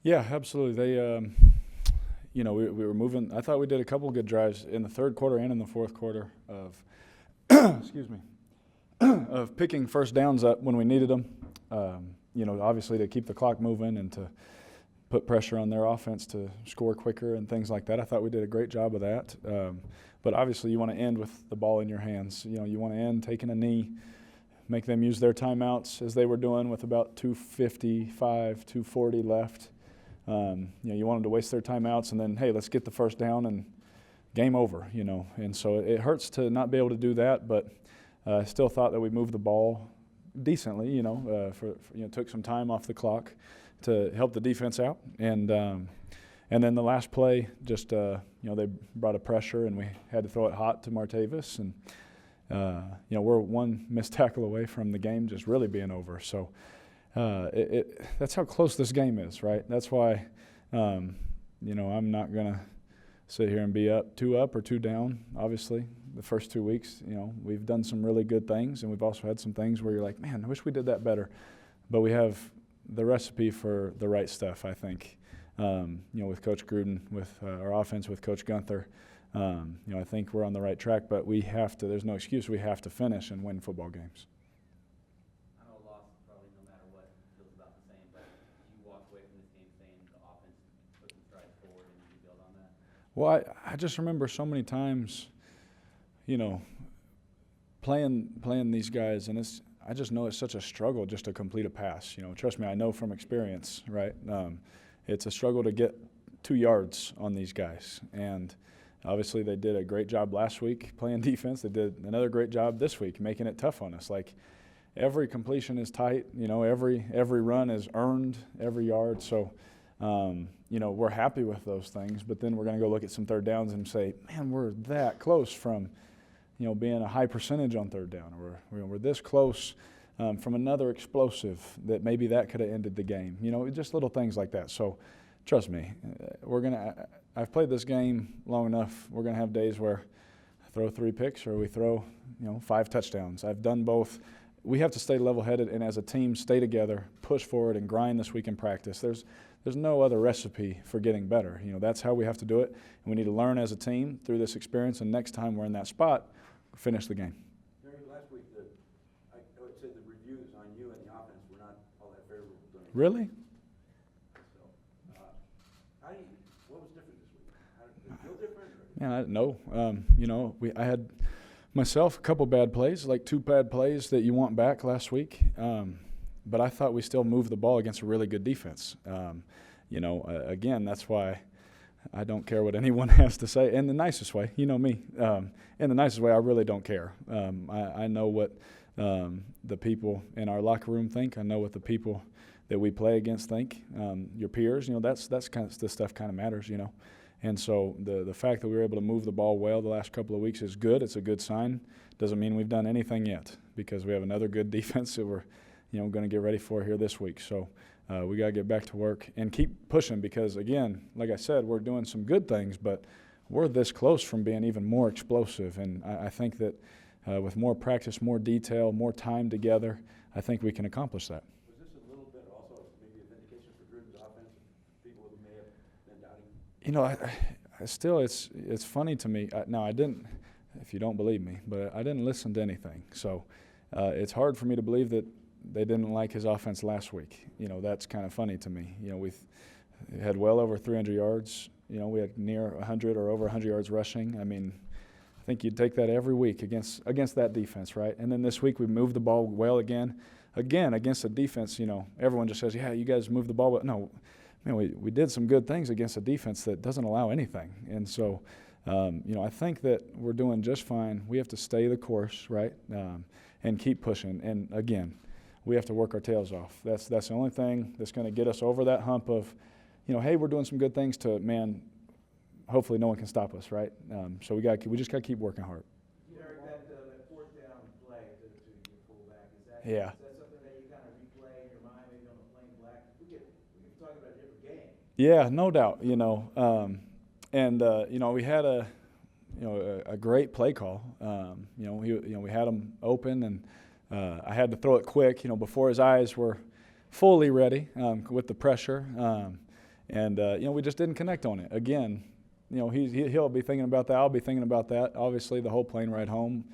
Yeah, absolutely. We were moving. I thought we did a couple good drives in the third quarter and in the fourth quarter of, excuse me, of picking first downs up when we needed them. Obviously to keep the clock moving and to put pressure on their offense to score quicker and things like that. I thought we did a great job of that. But obviously you want to end with the ball in your hands. You want to end taking a knee, make them use their timeouts as they were doing with about 2:55, 2:40 left. You want them to waste their timeouts and then, hey, let's get the first down and game over, And so it hurts to not be able to do that, but I still thought that we moved the ball decently, took some time off the clock to help the defense out. And then the last play, just, they brought a pressure and we had to throw it hot to Martavis. And, we're one missed tackle away from the game just really being over. So that's how close this game is, right? That's why, I'm not going to sit here and be two up or two down. Obviously, the first 2 weeks, we've done some really good things, and we've also had some things where you're like, man, I wish we did that better. But we have the recipe for the right stuff, I think. With Coach Gruden, with our offense, with Coach Gunther, I think we're on the right track. But we have to. There's no excuse. We have to finish and win football games. I know a loss probably no matter what feels about the same, but you walk away from this game saying the offense took some strides forward, and you build on that. Well, I just remember so many times, playing these guys, and I just know it's such a struggle just to complete a pass. Trust me, I know from experience, right? It's a struggle to get 2 yards on these guys, and obviously they did a great job last week playing defense. They did another great job this week making it tough on us. Like every completion is tight. Every run is earned, every yard. So. We're happy with those things, but then we're going to go look at some third downs and say, man, we're that close from, being a high percentage on third down, or we're this close from another explosive that maybe that could have ended the game. Just little things like that. So trust me, I've played this game long enough. We're going to have days where I throw 3 picks or we throw, 5 touchdowns. I've done both. We have to stay level-headed and as a team stay together, push forward, and grind this week in practice. There's no other recipe for getting better. That's how we have to do it, and we need to learn as a team through this experience, and next time we're in that spot, finish the game. Last week, I would say the reviews on you and the offense were not all that favorable. Really? So, what was different this week? Did it feel different? Man, I had myself a couple bad plays, like 2 bad plays that you want back last week. But I thought we still moved the ball against a really good defense. Again, that's why I don't care what anyone has to say in the nicest way. You know me. In the nicest way, I really don't care. I know what the people in our locker room think. I know what the people that we play against think. Your peers, that's kind of this stuff kind of matters, And so the fact that we were able to move the ball well the last couple of weeks is good. It's a good sign. Doesn't mean we've done anything yet because we have another good defense that we're going to get ready for here this week. So we got to get back to work and keep pushing because, again, like I said, we're doing some good things, but we're this close from being even more explosive. And I think that with more practice, more detail, more time together, I think we can accomplish that. Was this a little bit also maybe a vindication for Gruden's offense? People who may have been doubting? It's funny to me. I didn't, if you don't believe me, but I didn't listen to anything. So it's hard for me to believe that they didn't like his offense last week. That's kind of funny to me. We had well over 300 yards. We had near 100 or over 100 yards rushing. I mean, I think you'd take that every week against that defense, right? And then this week we moved the ball well again. Again, against a defense, everyone just says, yeah, you guys moved the ball. But no, we did some good things against a defense that doesn't allow anything. And so, I think that we're doing just fine. We have to stay the course, right, and keep pushing. And, again, we have to work our tails off. That's the only thing that's going to get us over that hump of, hey, we're doing some good things to, man, hopefully no one can stop us, right? So we just got to keep working hard. Derek, that fourth down play to your fullback, is that something that you kind of replay in your mind, maybe on the plain black? We can talk about a different game. Yeah, no doubt, we had a great play call. We had him open, and I had to throw it quick, before his eyes were fully ready with the pressure. And, we just didn't connect on it. Again, he'll be thinking about that. I'll be thinking about that. Obviously, the whole plane ride home,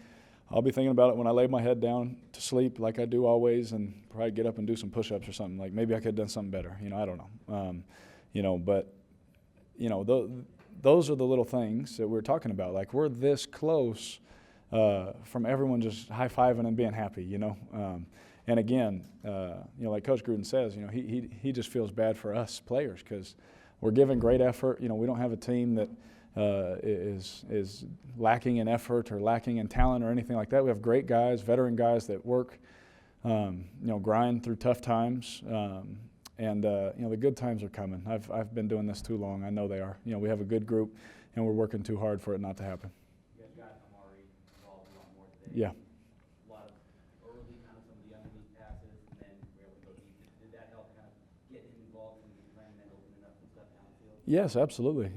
I'll be thinking about it when I lay my head down to sleep like I do always, and probably get up and do some push-ups or something. Like maybe I could have done something better. I don't know. But those are the little things that we're talking about. Like we're this close from everyone just high-fiving and being happy, And again, like Coach Gruden says, he just feels bad for us players because we're giving great effort. We don't have a team that is lacking in effort or lacking in talent or anything like that. We have great guys, veteran guys that work, grind through tough times. And the good times are coming. I've been doing this too long. I know they are. We have a good group, and we're working too hard for it not to happen. You guys got Amari involved a lot more today. Yeah. A lot of early, kind of some of the underneath passes, and then we were able to go deep. Did that help kind of get him involved in the plan and then opening up some stuff downfield? Yes, absolutely.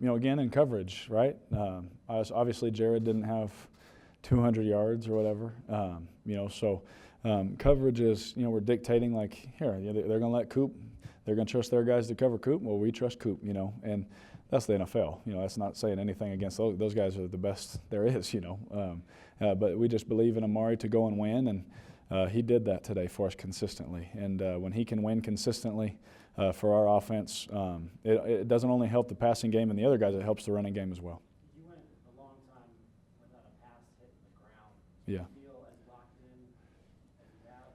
Again, in coverage, right? Obviously, Jared didn't have 200 yards or whatever, so coverage is, we're dictating like, here, they're going to let Coop, they're going to trust their guys to cover Coop. Well, we trust Coop, and that's the NFL. That's not saying anything against those guys are the best there is, but we just believe in Amari to go and win, and he did that today for us consistently. And when he can win consistently for our offense, it doesn't only help the passing game and the other guys, it helps the running game as well. You went a long time without a pass hitting the ground. Yeah. Do you feel as locked in as you have?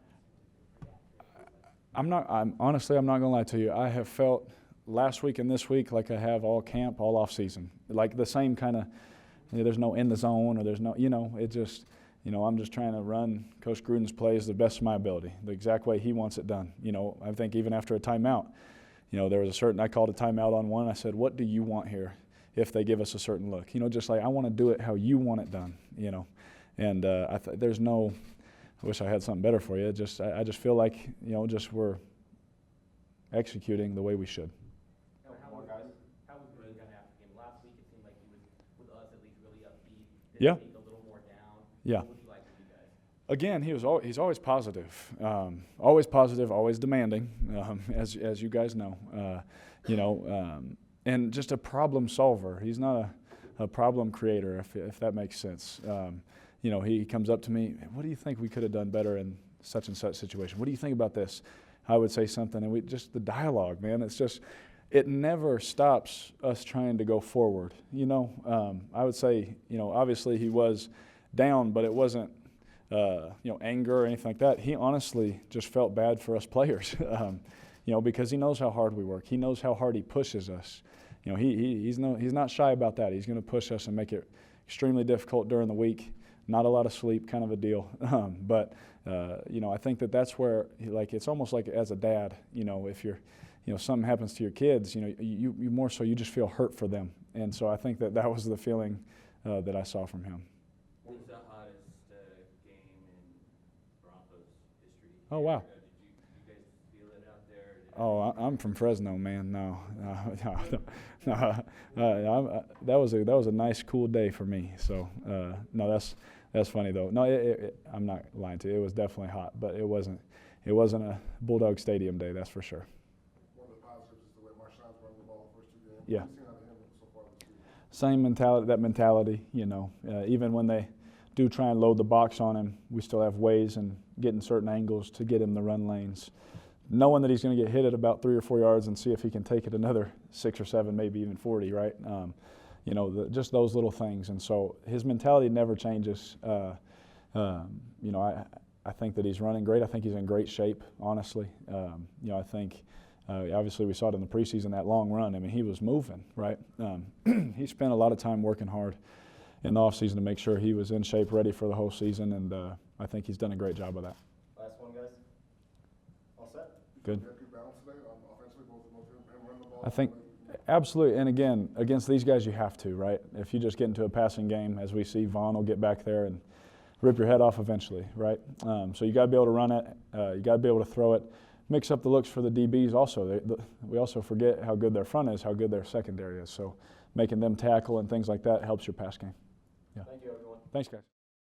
I'm not going to lie to you. I have felt last week and this week like I have all camp, all off season. Like the same kind of, there's no in the zone or there's no, it just, I'm just trying to run Coach Gruden's plays the best of my ability, the exact way he wants it done. I think even after a timeout, there was I called a timeout on one. I said, what do you want here if they give us a certain look? Just like I want to do it how you want it done, And there's no, I wish I had something better for you. I just feel like, just we're executing the way we should. How was Gruden kind of after the game? Last week it seemed like he was, with us at least, really upbeat. Yeah. Maybe a little more down. Yeah. What would you like from you guys? Again, he's always positive, always demanding, as you guys know, and just a problem solver. He's not a problem creator, if that makes sense. He comes up to me, what do you think we could have done better in such and such situation? What do you think about this? I would say something, and just the dialogue, man. It's just, it never stops us trying to go forward. I would say, obviously he was down, but it wasn't, anger or anything like that. He honestly just felt bad for us players, because he knows how hard we work. He knows how hard he pushes us. He's not shy about that. He's going to push us and make it extremely difficult during the week. Not a lot of sleep, kind of a deal. But I think that's where, it's almost like as a dad, if you're, something happens to your kids, you more so you just feel hurt for them. And so I think that was the feeling that I saw from him. What was the hottest game in Broncos history? Oh, wow. Did you guys feel it out there? Oh, I'm from Fresno, man. No. That was a nice, cool day for me. So no, that's funny though. No, I'm not lying to you. It was definitely hot, but it wasn't a Bulldog Stadium day. That's for sure. One of the positives is the way Marshawn's running the ball the first 2 games. Yeah. What have you seen out of him so far this season? Same mentality. That mentality. Even when they do try and load the box on him, we still have ways and getting certain angles to get him the run lanes. Knowing that he's going to get hit at about 3 or 4 yards and see if he can take it another 6 or 7, maybe even 40, right? Just those little things. And so his mentality never changes. I think that he's running great. I think he's in great shape, honestly. I think obviously we saw it in the preseason, that long run. I mean, he was moving, right? He spent a lot of time working hard in the offseason to make sure he was in shape, ready for the whole season, and I think he's done a great job of that. Last one, guys. All set? Good. You have good balance today, offensively, both him running the ball. I think absolutely, and again, against these guys you have to, right? If you just get into a passing game, as we see, Vaughn will get back there and rip your head off eventually, right? So you got to be able to run it. You got to be able to throw it. Mix up the looks for the DBs also. We also forget how good their front is, how good their secondary is. So making them tackle and things like that helps your pass game. Yeah. Thank you, everyone. Thanks, guys.